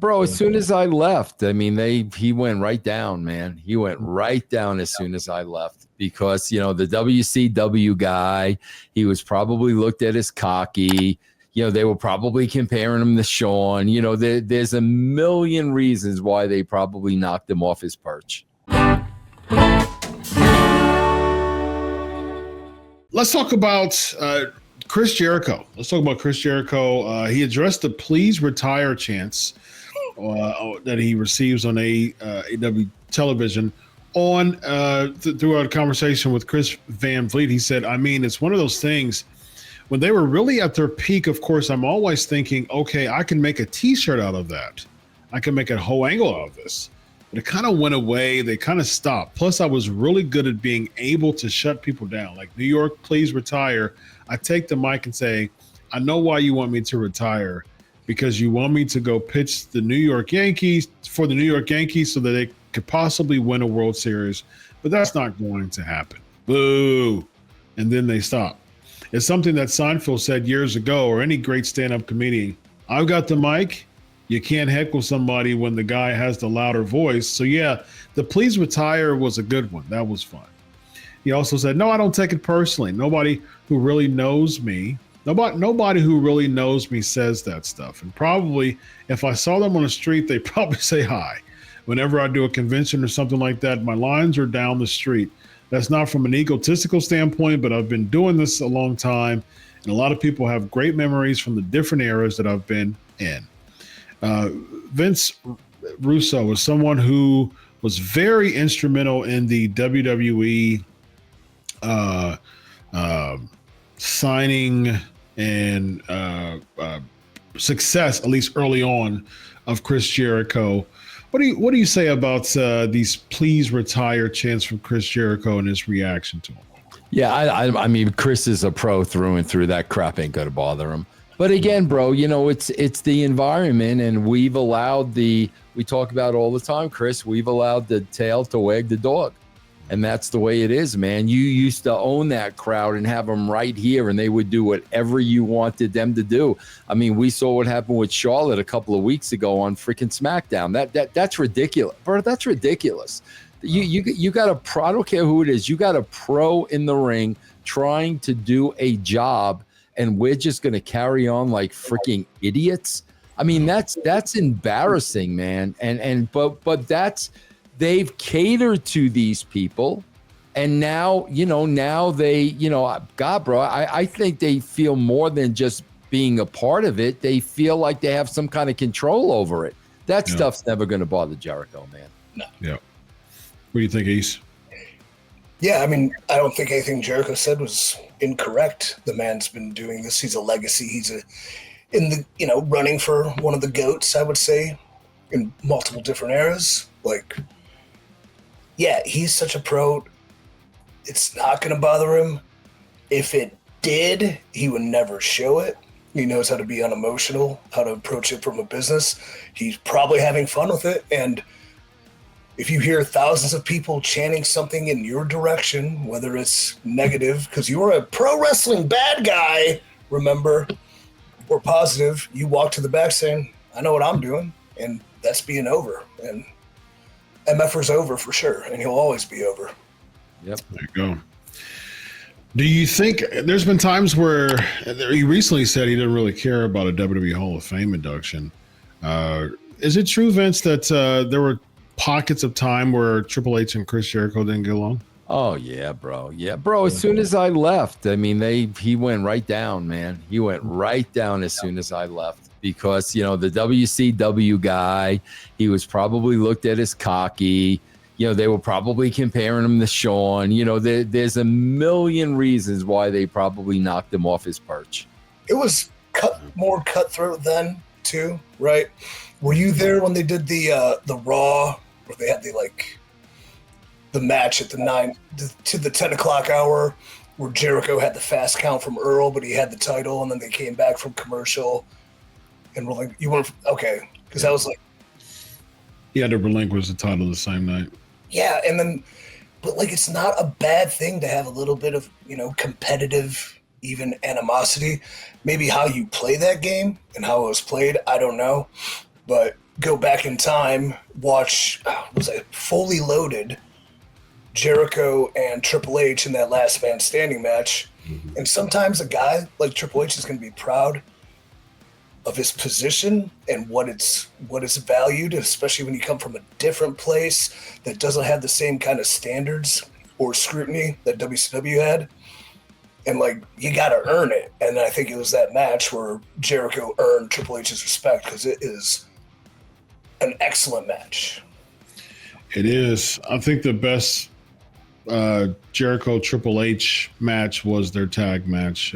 Bro, as soon as I left, I mean, he went right down, man. He went right down as soon as I left because, the WCW guy, he was probably looked at as cocky. They were probably comparing him to Shawn. There's a million reasons why they probably knocked him off his perch. Let's talk about Chris Jericho. He addressed the please retire chants that he receives on AEW television throughout a conversation with Chris Van Vliet. He said, it's one of those things when they were really at their peak. Of course, I'm always thinking, okay, I can make a t-shirt out of that. I can make a whole angle out of this. But it kind of went away. They kind of stopped. Plus, I was really good at being able to shut people down. Like, New York, please retire. I take the mic and say, I know why you want me to retire, because you want me to go pitch the New York Yankees so that they could possibly win a World Series. But that's not going to happen. Boo. And then they stop. It's something that Seinfeld said years ago, or any great stand-up comedian. I've got the mic. You can't heckle somebody when the guy has the louder voice. So, yeah, the please retire was a good one. That was fun. He also said, no, I don't take it personally. Nobody who really knows me says that stuff. And probably if I saw them on the street, they probably say hi. Whenever I do a convention or something like that, my lines are down the street. That's not from an egotistical standpoint, but I've been doing this a long time. And a lot of people have great memories from the different eras that I've been in. Vince Russo was someone who was very instrumental in the WWE signing and success, at least early on, of Chris Jericho. What do you say about these please retire chants from Chris Jericho and his reaction to them? Yeah, I mean, Chris is a pro through and through. That crap ain't gonna bother him. But again, bro, it's the environment, and we talk about all the time, Chris, we've allowed the tail to wag the dog. And that's the way it is, man. You used to own that crowd and have them right here, and they would do whatever you wanted them to do. I mean, we saw what happened with Charlotte a couple of weeks ago on freaking SmackDown. That's ridiculous. Bro, that's ridiculous. You got a pro, I don't care who it is, you got a pro in the ring trying to do a job, and we're just going to carry on like freaking idiots. I mean, that's embarrassing, man. But that's, they've catered to these people. And now they, God, bro, I think they feel more than just being a part of it. They feel like they have some kind of control over it. That stuff's never going to bother Jericho, man. No. Yeah. What do you think, Ace? Yeah, I mean, I don't think anything Jericho said was incorrect. The man's been doing this. He's a legacy. He's running for one of the GOATs, I would say, in multiple different eras. Like, yeah, he's such a pro. It's not going to bother him. If it did, he would never show it. He knows how to be unemotional, how to approach it from a business. He's probably having fun with it. And if you hear thousands of people chanting something in your direction, whether it's negative, because you're a pro wrestling bad guy, remember, or positive, you walk to the back saying, I know what I'm doing, and that's being over. And MFer's over for sure, and he'll always be over. Yep. There you go. Do you think there's been times where he recently said he didn't really care about a WWE Hall of Fame induction? Is it true, Vince, that there were pockets of time where Triple H and Chris Jericho didn't get along? Oh, yeah, bro. Yeah, bro. As soon as I left, I mean, he went right down, man. He went right down as soon as I left because, the WCW guy, he was probably looked at as cocky. They were probably comparing him to Shawn. There's a million reasons why they probably knocked him off his perch. It was more cutthroat then, too, right? Were you there when they did the Raw, where they had the match at the 10 o'clock hour, where Jericho had the fast count from Earl, but he had the title, and then they came back from commercial, and we're like, you weren't okay, because I was like, he had to relinquish the title the same night. Yeah, and then, but it's not a bad thing to have a little bit of competitive, even animosity. Maybe how you play that game and how it was played, I don't know. But go back in time, watch, was it Fully Loaded, Jericho and Triple H in that last man standing match. And sometimes a guy like Triple H is going to be proud of his position and what it's valued, especially when you come from a different place that doesn't have the same kind of standards or scrutiny that WCW had. And like, you got to earn it. And I think it was that match where Jericho earned Triple H's respect, because it is an excellent match. It is. I think the best Jericho Triple H match was their tag match.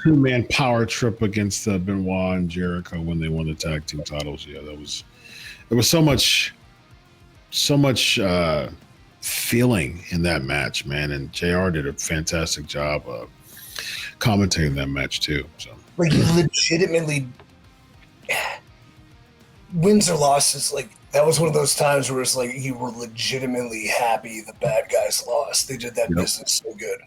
Two-man power trip against Benoit and Jericho when they won the tag team titles. Yeah, there was so much feeling in that match, man. And JR did a fantastic job of commentating that match too. So, like, you legitimately, wins or losses, like, that was one of those times where it's like you were legitimately happy the bad guys lost. They did that business so good.